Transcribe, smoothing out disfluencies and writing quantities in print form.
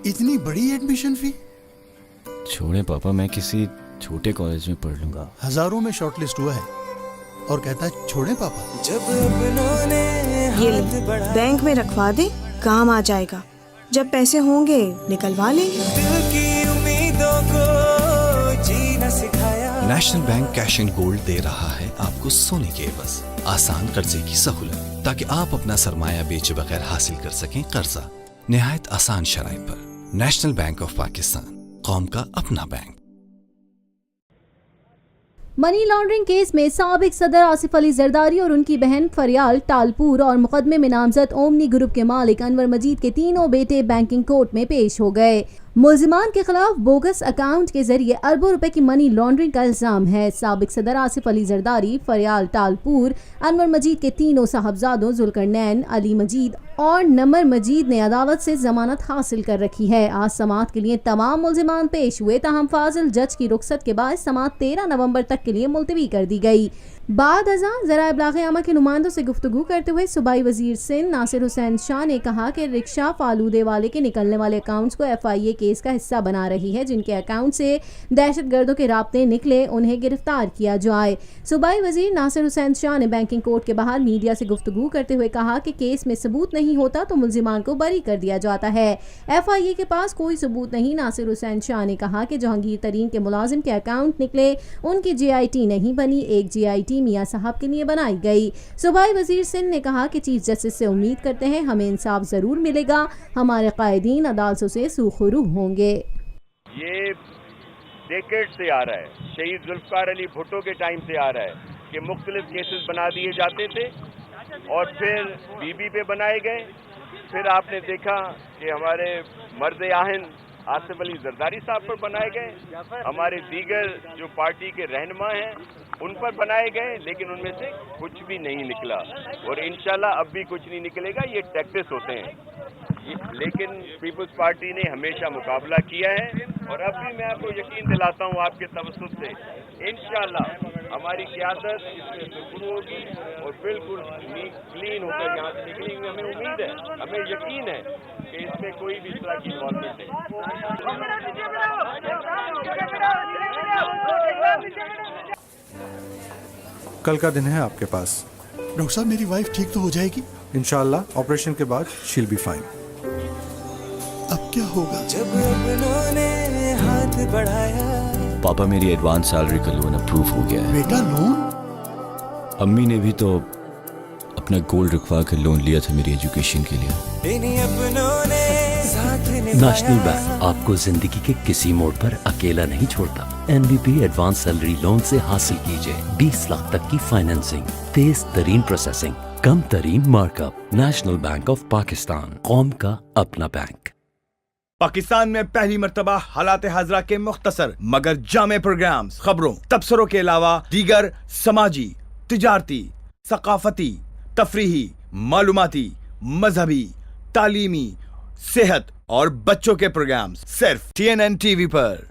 इतनी बड़ी admission fee? छोड़े पापा, मैं किसी छोटे कॉलेज में पढ़ लूंगा। हजारों में शॉर्टलिस्ट हुआ है और कहता है छोड़े पापा। जब अपनों ने ये हाथ ले, बढ़ाया, बैंक में रखवा दे, काम आ जाएगा। जब पैसे होंगे निकलवा लेंगे। दिल की उम्मीदों को जीना सिखाया। National Bank cash and gold दे रहा है आपको सोने के एवज आसान कर्जे की सहूलत, ताकि आप अपना सरमाया बेचे बगैर हासिल कर सकें कर्जा निहायत आसान शराइत पर। नेशनल बैंक ऑफ पाकिस्तान, कौम का अपना बैंक। मनी लॉन्ड्रिंग केस में साबिक सदर आसिफ अली जरदारी और उनकी बहन फरियाल टालपुर और मुकदमे में नामजद ओमनी ग्रुप के मालिक अनवर मजीद के तीनों बेटे बैंकिंग कोर्ट में पेश हो गए। मुल्जिमान के खिलाफ बोगस अकाउंट के जरिए अरबों रुपए की मनी लॉन्ड्रिंग का इल्जाम है। साबिक सदर आसिफ अली जरदारी, फरियाल टालपुर, अनवर मजीद के तीनों साहबजादों जुल्करनैन, अली मजीद और नमर मजीद ने अदालत से जमानत हासिल कर रखी है। आज समाअत के लिए तमाम मुल्जिमान पेश हुए, ताहम फाजिल जज की रुखसत के बाद समाअत 13 नवंबर तक के लिए मुलतवी कर दी गई। बाद अज़ां ज़राए इब्लाग़ आमा के नुमाइंदों से गुफ्तगू करते हुए सूबाई वज़ीर सिंध नासिर हुसैन शाह ने कहा कि रिक्शा फालूदे वाले के निकलने वाले अकाउंट्स को FIA केस का हिस्सा बना रही है। जिनके अकाउंट से दहशत गर्दों के राब्ते निकले, उन्हें गिरफ्तार किया जाए। सूबाई वज़ीर नासिर हुसैन शाह ने बैंकिंग कोर्ट के बाहर मीडिया से गुफ्तगू करते हुए कहा कि केस में सबूत नहीं होता तो मुल्जिमान को बरी कर दिया जाता है। FIA के पास कोई सबूत नहीं। नासिर हुसैन शाह ने कहा कि जहांगीर तरीन के मुलाजिम के अकाउंट निकले, उनकी JIT नहीं बनी, एक JIT मियां साहब के लिए बनाई गई। सूबाई वजीर सिंध ने कहा कि चीफ जस्टिस से उम्मीद करते हैं हमें इंसाफ जरूर मिलेगा, हमारे कायदीन अदालतों से सुखरू होंगे। ये डेकेड से आ रहा है, शहीद जुल्फकार अली भुट्टो के टाइम से आ रहा है कि मुख्तलिफ केसेस बना दिए जाते थे और फिर बीबी पे बनाए गए। फिर आपने देखा कि हमारे मर्द आहिन आसिफ अली जरदारी साहब पर बनाए गए, हमारे दीगर जो पार्टी के रहनुमा हैं उन पर बनाए गए, लेकिन उनमें से कुछ भी नहीं निकला और इंशाल्लाह अब भी कुछ नहीं निकलेगा। ये टैक्टिस होते हैं, लेकिन पीपल्स पार्टी ने हमेशा मुकाबला किया है और अब भी मैं आपको यकीन दिलाता हूँ आपके तवज्जुह से इंशाल्लाह हमारी क़यादत इसमें सुरखरू होगी और बिल्कुल क्लीन होकर यहाँ से निकलेंगे। हमें उम्मीद है, हमें यकीन है कि इसमें कोई भी इस तरह की इन्वॉल्वमेंट नहीं। कल का दिन है आपके पास। डॉक्टर साहब मेरी वाइफ ठीक तो हो जाएगी? इंशाल्लाह ऑपरेशन के बाद शील बी फाइन। अब क्या होगा? जब अपनों ने हाथ बढ़ाया, पापा मेरी एडवांस सैलरी का लोन अप्रूव हो गया है। बेटा लोन? अम्मी ने भी तो अपना गोल्ड रखवा कर लोन लिया था मेरी एजुकेशन के लिए। इन्हीं अपनों ने साथ निभाया। नेशनल बैंक आपको जिंदगी के किसी मोड़ पर अकेला नहीं छोड़ता। NBP एडवांस सैलरी लोन से हासिल कीजिए 20 लाख तक की फाइनेंसिंग, तेज तरीन प्रोसेसिंग, कम तरीन markup. National bank of Pakistan, कौम का अपना बैंक। पाकिस्तान में पहली मर्तबा हालात हाजरा के मुख्तसर मगर जामे प्रोग्राम्स, खबरों, तबसरों के अलावा दीगर समाजी, तिजारती, सकाफती, तफरीही, मालूमाती, मजहबी, तालीमी, सेहत और बच्चों के प्रोग्राम्स सिर्फ TNN TV पर।